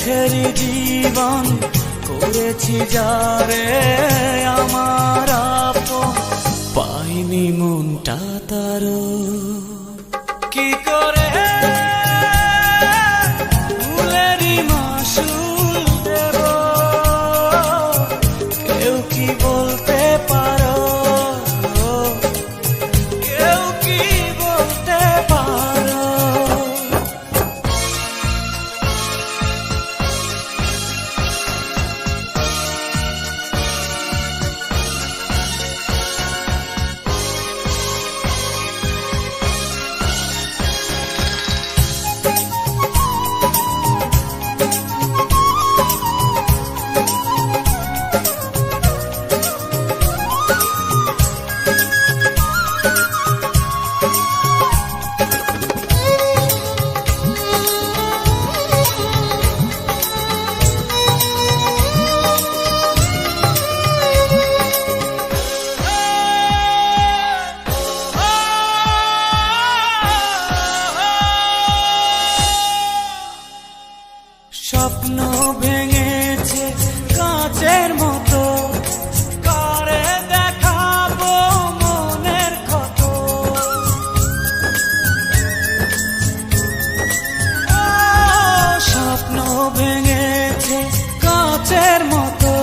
সুখেরই জীবন করেছি যারে আমার আপন, পাইনি মনটা তারও কি করে ফুলেরই মাসুল দেব, কেউ কি বলতে পারো, কেউ কি বলতে পারো। স্বপ্ন ভেঙেছে কাঁচের মতো, কারে দেখাবো মনের ক্ষত। স্বপ্ন ভেঙেছে কাঁচের মতো,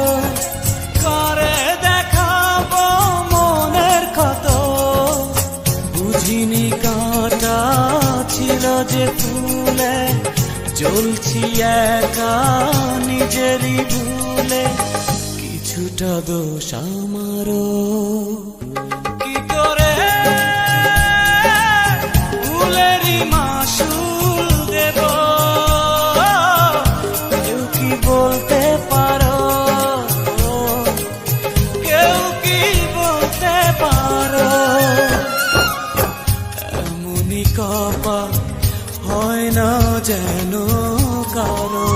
কারে দেখাবো মনের ক্ষত। বুঝিনি কাঁটা ছিল যে ফুলে, জ্বলছি একা নিজেরই ভুলে, কিছুটা দোষ আমারও কি করে ফুলেরই মাসুল দেব, কেউ কি বলতে পারো, কেউ কি বলতে পারো। এমনই কপাল হয় না যেন কারো,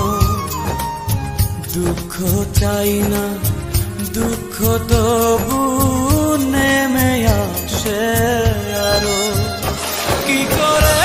দুঃখ চাই না দুঃখ তবু নেমে আসে আরো কি করে